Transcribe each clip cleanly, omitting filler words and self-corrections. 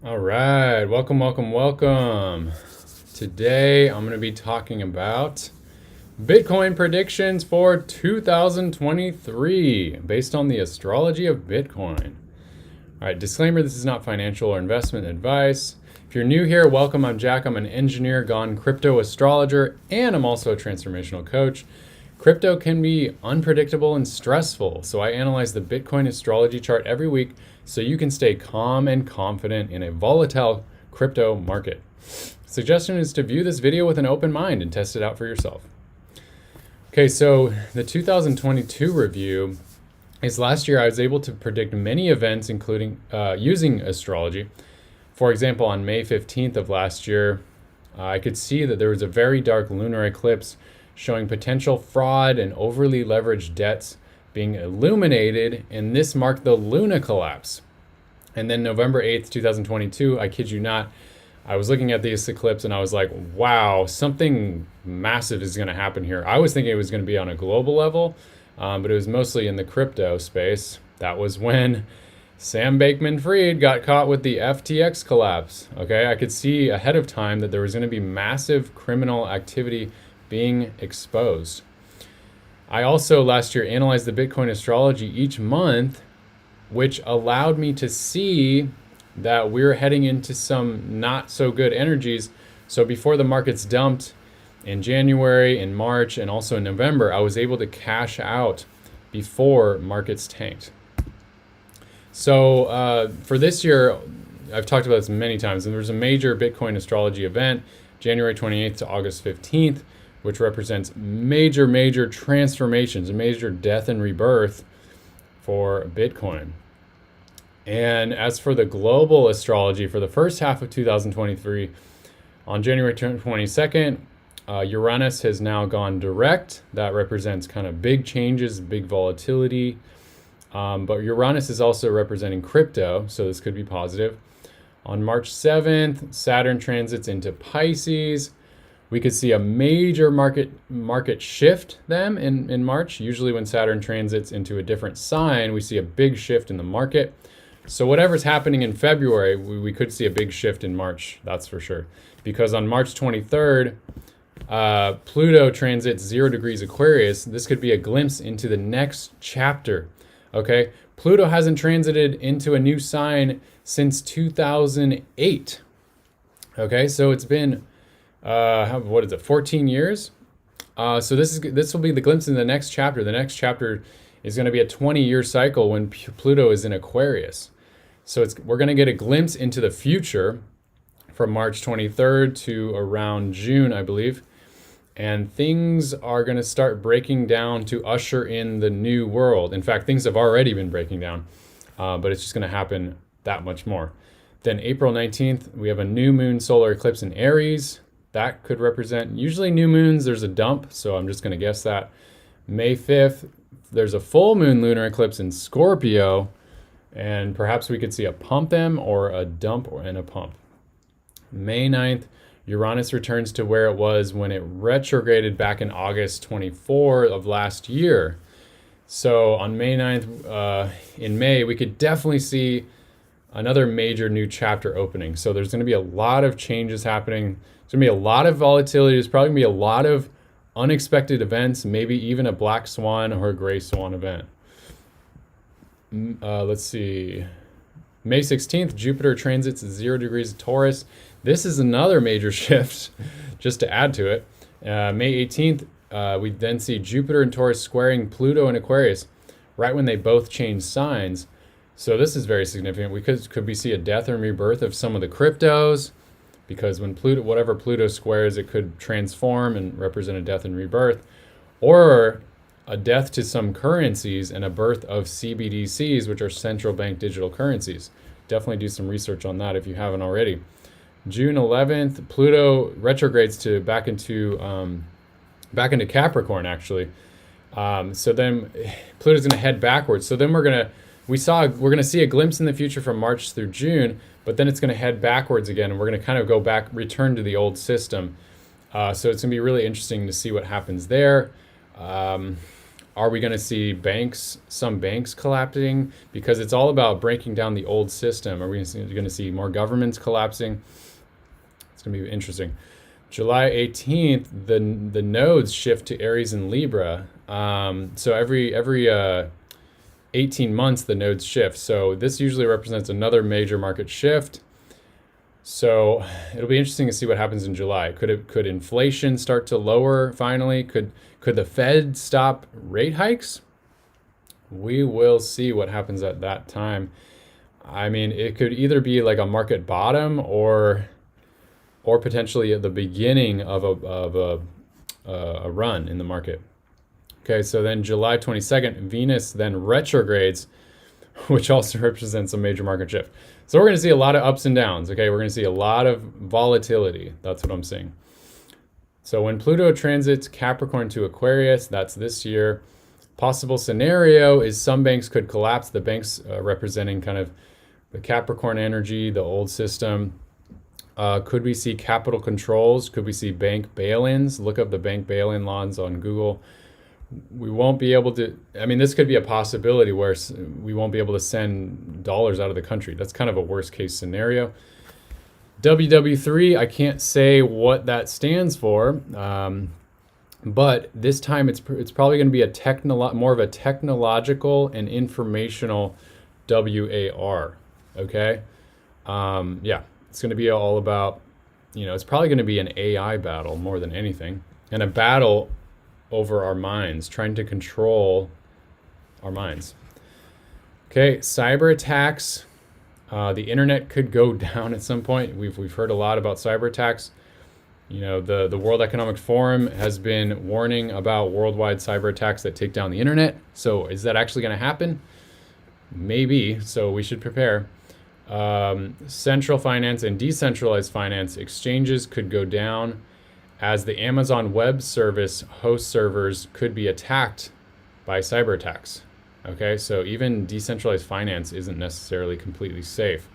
All right, welcome. Today I'm going to be talking about Bitcoin predictions for 2023 based on the astrology of Bitcoin. All right, disclaimer, this is not financial or investment advice. If you're new here, welcome. I'm Jack. I'm an engineer gone crypto astrologer, and I'm also a transformational coach. Crypto can be unpredictable and stressful, so I analyze the Bitcoin astrology chart every week so you can stay calm and confident in a volatile crypto market. Suggestion is to view this video with an open mind and test it out for yourself. Okay, so the 2022 review is last year I was able to predict many events, including using astrology. For example, on May 15th of last year, I could see that there was a very dark lunar eclipse showing potential fraud and overly leveraged debts being illuminated, and this marked the Luna collapse. And then November 8th, 2022, I kid you not, I was looking at this eclipse and I was like, wow, something massive is going to happen here. I was thinking it was going to be on a global level, but it was mostly in the crypto space. That was when Sam Bankman-Fried got caught with the FTX collapse. Okay, I could see ahead of time that there was going to be massive criminal activity being exposed. I also last year analyzed the Bitcoin astrology each month, which allowed me to see that we're heading into some not so good energies. So before the markets dumped in January, in March, and also in November, I was able to cash out before markets tanked. So for this year, I've talked about this many times, and there's a major Bitcoin astrology event, January 28th to August 15th, which represents major transformations, a major death and rebirth for Bitcoin. And as for the global astrology for the first half of 2023, on January 22nd, Uranus has now gone direct. That represents kind of big changes, big volatility. But Uranus is also representing crypto, so this could be positive. On March 7th, Saturn transits into Pisces. We could see a major market shift then in March. Usually when Saturn transits into a different sign, we see a big shift in the market. So whatever's happening in February, we could see a big shift in March, that's for sure. Because on March 23rd, Pluto transits 0 degrees Aquarius. This could be a glimpse into the next chapter, okay? Pluto hasn't transited into a new sign since 2008, okay? So it's been 14 years? So this will be the glimpse in the next chapter. The next chapter is going to be a 20-year cycle when Pluto is in Aquarius. So we're going to get a glimpse into the future from March 23rd to around June, I believe. And things are going to start breaking down to usher in the new world. In fact, things have already been breaking down, but it's just going to happen that much more. Then April 19th, we have a new moon solar eclipse in Aries. That could represent, usually new moons, there's a dump, so I'm just going to guess that. May 5th, there's a full moon lunar eclipse in Scorpio, and perhaps we could see a pump M or a dump and a pump. May 9th, Uranus returns to where it was when it retrograded back in August 24 of last year. So on May 9th, in May, we could definitely see another major new chapter opening. So there's going to be a lot of changes happening. There's going to be a lot of volatility. There's probably going to be a lot of unexpected events, maybe even a black swan or a gray swan event. Let's see. May 16th, Jupiter transits 0 degrees Taurus. This is another major shift, just to add to it. May 18th, we then see Jupiter and Taurus squaring Pluto and Aquarius right when they both change signs. So this is very significant. We could we see a death and rebirth of some of the cryptos, because when whatever Pluto squares, it could transform and represent a death and rebirth, or a death to some currencies and a birth of CBDCs, which are central bank digital currencies. Definitely do some research on that if you haven't already. June 11th, Pluto retrogrades back into Capricorn, actually. So then Pluto's going to head backwards. So then we're going to see a glimpse in the future from March through June, but then it's going to head backwards again, and we're going to kind of go back, return to the old system. So it's going to be really interesting to see what happens there. Are we going to see some banks collapsing? Because it's all about breaking down the old system. Are we going to see more governments collapsing? It's going to be interesting. July 18th, the nodes shift to Aries and Libra. So every 18 months, the nodes shift. So this usually represents another major market shift. So it'll be interesting to see what happens in July. Could inflation start to lower finally? Could the Fed stop rate hikes? We will see what happens at that time. I mean, it could either be like a market bottom or potentially at the beginning of a run in the market. Okay, so then July 22nd, Venus then retrogrades, which also represents a major market shift. So we're going to see a lot of ups and downs, okay? We're going to see a lot of volatility. That's what I'm seeing. So when Pluto transits Capricorn to Aquarius, that's this year. Possible scenario is some banks could collapse. The banks representing kind of the Capricorn energy, the old system. Could we see capital controls? Could we see bank bail-ins? Look up the bank bail-in laws on Google. We won't be able to, I mean, this could be a possibility where we won't be able to send dollars out of the country. That's kind of a worst case scenario. WW3, I can't say what that stands for, but this time it's probably going to be more of a technological and informational WAR, okay? Yeah, it's going to be all about, it's probably going to be an AI battle more than anything, and a battle over our minds, trying to control our minds. Okay, cyber attacks. The internet could go down at some point. We've heard a lot about cyber attacks. The World Economic Forum has been warning about worldwide cyber attacks that take down the internet. So is that actually going to happen? Maybe. So we should prepare. Central finance and decentralized finance exchanges could go down, as the Amazon Web Service host servers could be attacked by cyber attacks. Okay, so even decentralized finance isn't necessarily completely safe.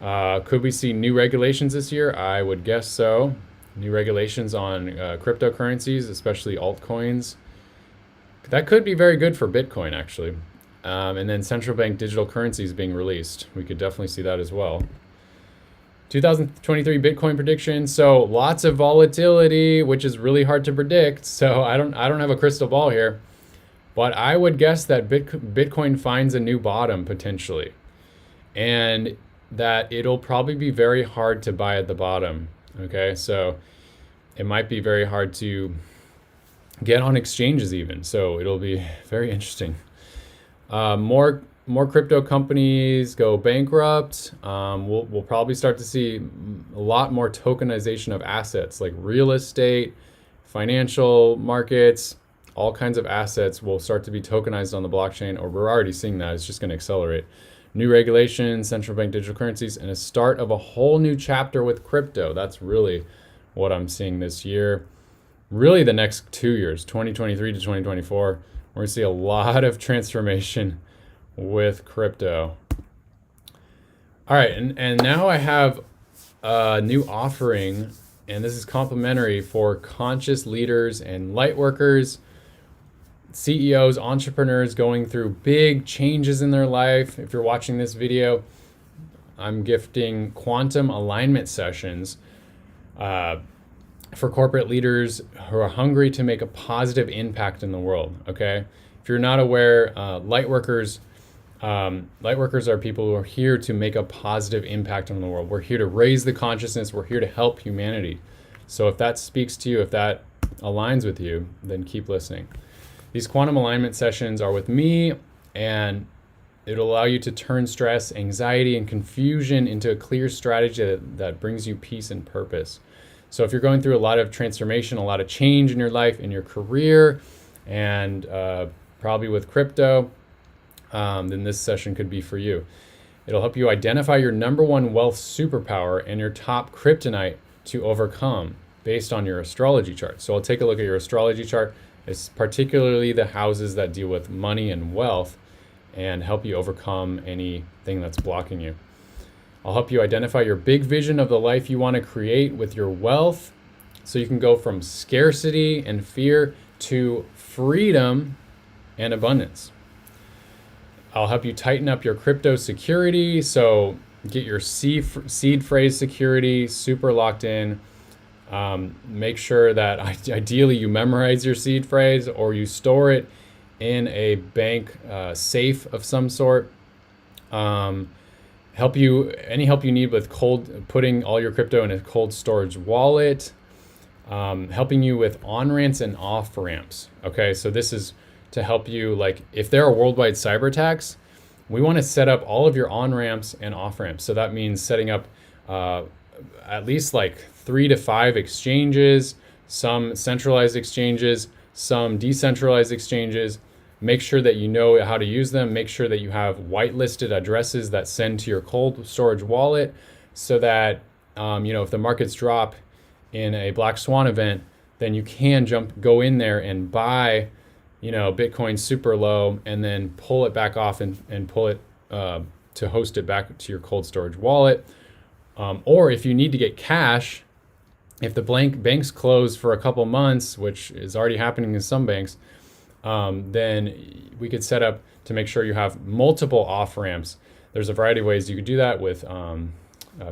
Could we see new regulations this year? I would guess so. New regulations on cryptocurrencies, especially altcoins. That could be very good for Bitcoin, actually. And then central bank digital currencies being released. We could definitely see that as well. 2023 Bitcoin prediction. So lots of volatility, which is really hard to predict. So I don't have a crystal ball here, but I would guess that Bitcoin finds a new bottom potentially, and that it'll probably be very hard to buy at the bottom. Okay, so it might be very hard to get on exchanges even. So it'll be very interesting. More crypto companies go bankrupt. We'll probably start to see a lot more tokenization of assets like real estate, financial markets, all kinds of assets will start to be tokenized on the blockchain, or we're already seeing that. It's just going to accelerate. New regulations, central bank digital currencies, and a start of a whole new chapter with crypto. That's really what I'm seeing this year. Really the next 2 years, 2023 to 2024, we're going to see a lot of transformation with crypto. All right, and now I have a new offering, and this is complimentary for conscious leaders and light workers, CEOs, entrepreneurs going through big changes in their life. If you're watching this video, I'm gifting quantum alignment sessions for corporate leaders who are hungry to make a positive impact in the world, okay? If you're not aware, light workers are people who are here to make a positive impact on the world. We're here to raise the consciousness. We're here to help humanity. So if that speaks to you, if that aligns with you, then keep listening. These quantum alignment sessions are with me, and it'll allow you to turn stress, anxiety, and confusion into a clear strategy that brings you peace and purpose. So if you're going through a lot of transformation, a lot of change in your life, in your career, and probably with crypto, then this session could be for you. It'll help you identify your number one wealth superpower and your top kryptonite to overcome based on your astrology chart. So I'll take a look at your astrology chart. It's particularly the houses that deal with money and wealth, and help you overcome anything that's blocking you. I'll help you identify your big vision of the life you want to create with your wealth, so you can go from scarcity and fear to freedom and abundance. I'll help you tighten up your crypto security. So get your seed phrase security super locked in. Make sure that ideally you memorize your seed phrase or you store it in a bank safe of some sort. Any help you need with putting all your crypto in a cold storage wallet. Helping you with on-ramps and off-ramps. Okay, so this is to help you, like, if there are worldwide cyber attacks, we want to set up all of your on-ramps and off-ramps. So that means setting up at least like 3 to 5 exchanges, some centralized exchanges, some decentralized exchanges. Make sure that you know how to use them. Make sure that you have whitelisted addresses that send to your cold storage wallet so that, if the markets drop in a black swan event, then you can go in there and buy, Bitcoin super low and then pull it back off and pull it to host it back to your cold storage wallet. Or if you need to get cash, if the banks close for a couple months, which is already happening in some banks, then we could set up to make sure you have multiple off ramps. There's a variety of ways you could do that with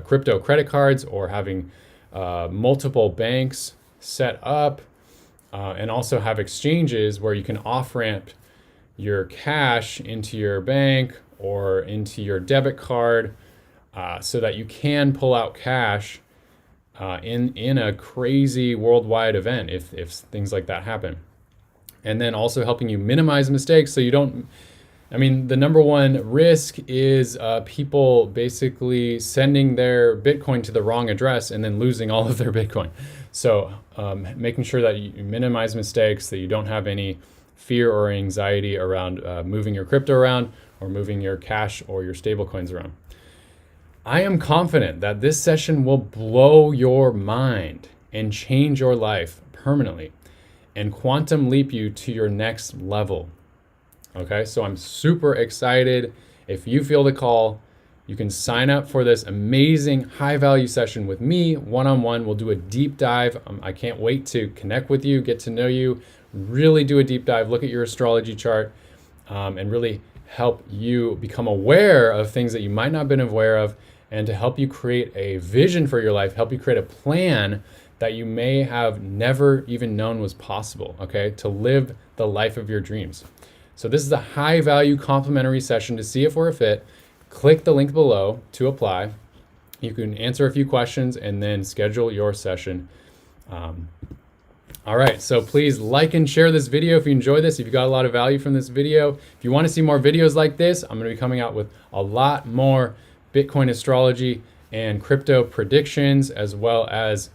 crypto credit cards or having multiple banks set up, and also have exchanges where you can off ramp your cash into your bank or into your debit card, so that you can pull out cash in a crazy worldwide event if things like that happen. And then also helping you minimize mistakes so you don't. The number one risk is people basically sending their Bitcoin to the wrong address and then losing all of their Bitcoin. So making sure that you minimize mistakes, that you don't have any fear or anxiety around moving your crypto around or moving your cash or your stable coins around. I am confident that this session will blow your mind and change your life permanently and quantum leap you to your next level. Okay, so I'm super excited. If you feel the call, you can sign up for this amazing high value session with me one-on-one. We'll do a deep dive. I can't wait to connect with you, get to know you, really do a deep dive, look at your astrology chart, and really help you become aware of things that you might not have been aware of, and to help you create a vision for your life, help you create a plan that you may have never even known was possible, okay, to live the life of your dreams. So this is a high value complimentary session. To see if we're a fit, click the link below to apply. You can answer a few questions and then schedule your session. All right, so please like and share this video if you enjoy this, if you got a lot of value from this video. If you want to see more videos like this, I'm going to be coming out with a lot more Bitcoin astrology and crypto predictions, as well as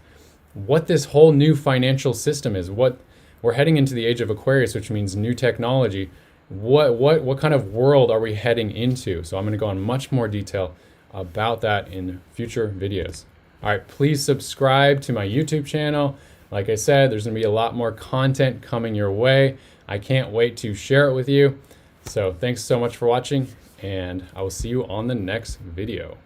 what this whole new financial system is. What we're heading into the age of Aquarius, which means new technology. What kind of world are we heading into? So I'm going to go in much more detail about that in future videos. All right, please subscribe to my YouTube channel. Like I said, there's going to be a lot more content coming your way. I can't wait to share it with you. So thanks so much for watching, and I will see you on the next video.